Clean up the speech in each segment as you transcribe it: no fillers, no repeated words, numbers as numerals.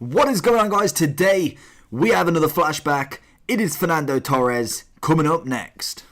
What is going on, guys? Today we have another flashback. It is Fernando Torres coming up next.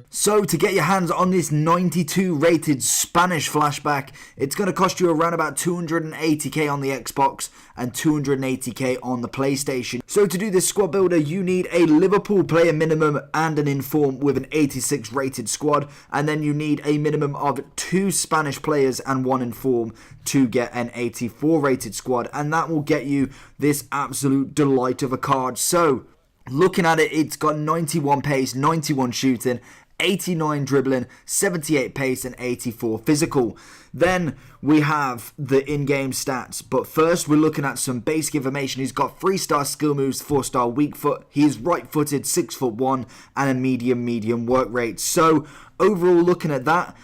So to get your hands on this 92 rated Spanish flashback, it's going to cost you around about 280k on the Xbox and 280k on the PlayStation. So to do this squad builder, you need a Liverpool player minimum and an inform with an 86 rated squad, and then you need a minimum of 2 Spanish players and 1 inform to get an 84 rated squad, and that will get you this absolute delight of a card. So looking at it, it's got 91 pace, 91 shooting, 89 dribbling, 78 pace and 84 physical. Then we have the in-game stats, but first we're looking at some basic information. He's got 3-star skill moves, 4-star weak foot. He is right-footed, 6'1", and a medium work rate. So overall, looking at that,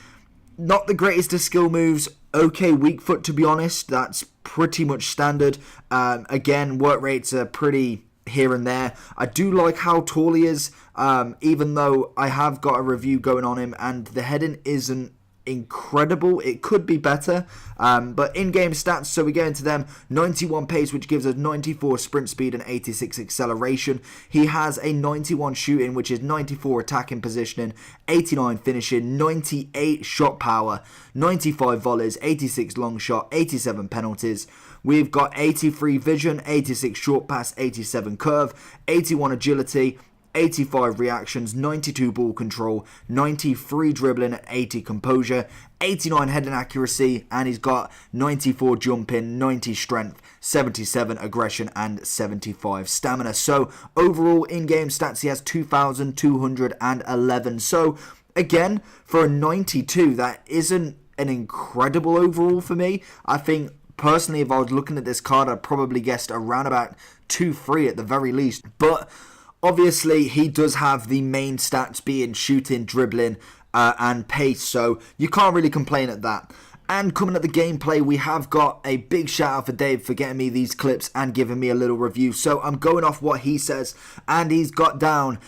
not the greatest of skill moves. Okay, weak foot, to be honest, that's pretty much standard. Again, work rates are pretty here and there. I do like how tall he is, even though I have got a review going on him and the heading isn't incredible. It could be better, but in-game stats, so we go into them. 91 pace, which gives us 94 sprint speed and 86 acceleration. He has a 91 shooting, which is 94 attacking positioning, 89 finishing, 98 shot power, 95 volleys, 86 long shot, 87 penalties. We've got 83 vision, 86 short pass, 87 curve, 81 agility, 85 reactions, 92 ball control, 93 dribbling, 80 composure, 89 heading accuracy, and he's got 94 jumping, 90 strength, 77 aggression, and 75 stamina. So overall in-game stats, he has 2,211. So again, for a 92, that isn't an incredible overall for me. I think personally, if I was looking at this card, I'd probably guessed around about 2-3 at the very least. But obviously, he does have the main stats being shooting, dribbling, and pace, so you can't really complain at that. And coming at the gameplay, we have got a big shout out for Dave for getting me these clips and giving me a little review. So I'm going off what he says, and he's got some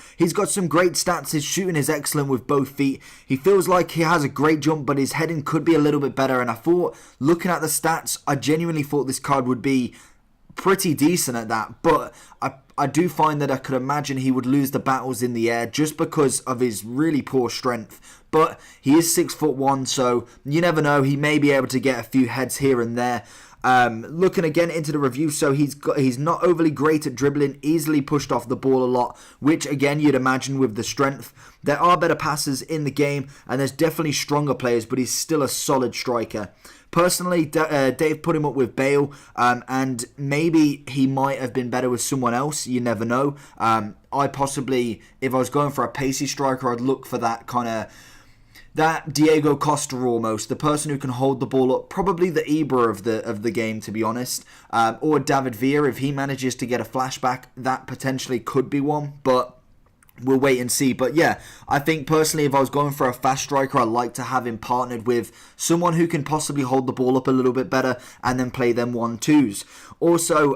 great stats. His shooting is excellent with both feet. He feels like he has a great jump, but his heading could be a little bit better. And I thought, looking at the stats, I genuinely thought this card would be pretty decent at that, but I do find that I could imagine he would lose the battles in the air just because of his really poor strength. But he is 6'1", so you never know, he may be able to get a few heads here and there. Looking again into the review, so he's not overly great at dribbling, easily pushed off the ball a lot, which again you'd imagine with the strength. There are better passers in the game, and there's definitely stronger players, but he's still a solid striker. Personally, Dave put him up with Bale, and maybe he might have been better with someone else. You never know. I possibly, if I was going for a pacey striker, I'd look for that kind of, that Diego Costa almost, the person who can hold the ball up, probably the Ibra of the game, to be honest, or David Villa. If he manages to get a flashback, that potentially could be one, but we'll wait and see. But yeah, I think personally, if I was going for a fast striker, I'd like to have him partnered with someone who can possibly hold the ball up a little bit better and then play them 1-2s. Also,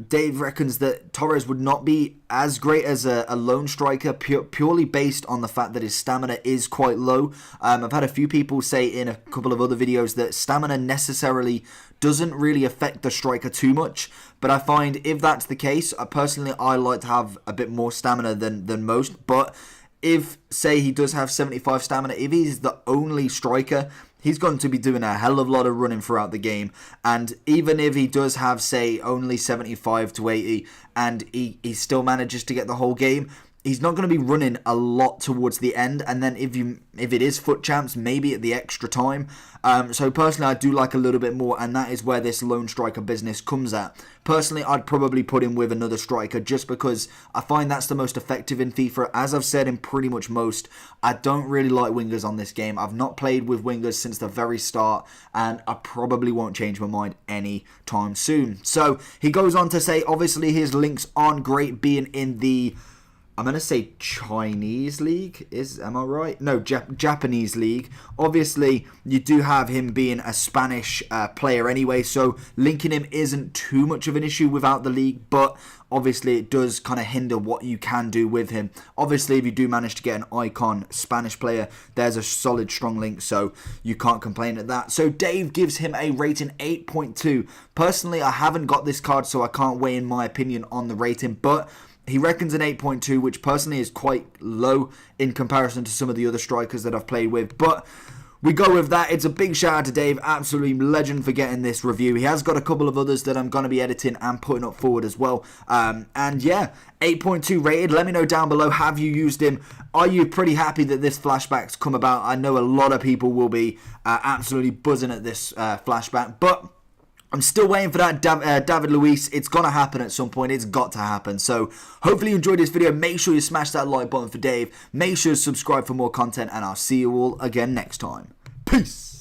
Dave reckons that Torres would not be as great as a lone striker, purely based on the fact that his stamina is quite low. I've had a few people say in a couple of other videos that stamina necessarily doesn't really affect the striker too much, but I find if that's the case, personally I like to have a bit more stamina than most. But if, say, he does have 75 stamina, if he's the only striker, he's going to be doing a hell of a lot of running throughout the game. And even if he does have, say, only 75 to 80 and he still manages to get the whole game, he's not going to be running a lot towards the end, and then if it is foot champs, maybe at the extra time. So personally, I do like a little bit more, and that is where this lone striker business comes at. Personally, I'd probably put him with another striker just because I find that's the most effective in FIFA. As I've said in pretty much most, I don't really like wingers on this game. I've not played with wingers since the very start, and I probably won't change my mind anytime soon. So he goes on to say, obviously his links aren't great, being in the I'm going to say Chinese league. Am I right? No, Japanese league. Obviously, you do have him being a Spanish player anyway, so linking him isn't too much of an issue without the league, but obviously it does kind of hinder what you can do with him. Obviously, if you do manage to get an icon Spanish player, there's a solid, strong link, so you can't complain at that. So Dave gives him a rating 8.2. Personally, I haven't got this card, so I can't weigh in my opinion on the rating, but he reckons an 8.2, which personally is quite low in comparison to some of the other strikers that I've played with. But we go with that. It's a big shout out to Dave. Absolutely legend for getting this review. He has got a couple of others that I'm going to be editing and putting up forward as well. And yeah, 8.2 rated. Let me know down below. Have you used him? Are you pretty happy that this flashback's come about? I know a lot of people will be absolutely buzzing at this flashback. But I'm still waiting for that David Luiz. It's going to happen at some point. It's got to happen. So hopefully you enjoyed this video. Make sure you smash that like button for Dave. Make sure to subscribe for more content. And I'll see you all again next time. Peace.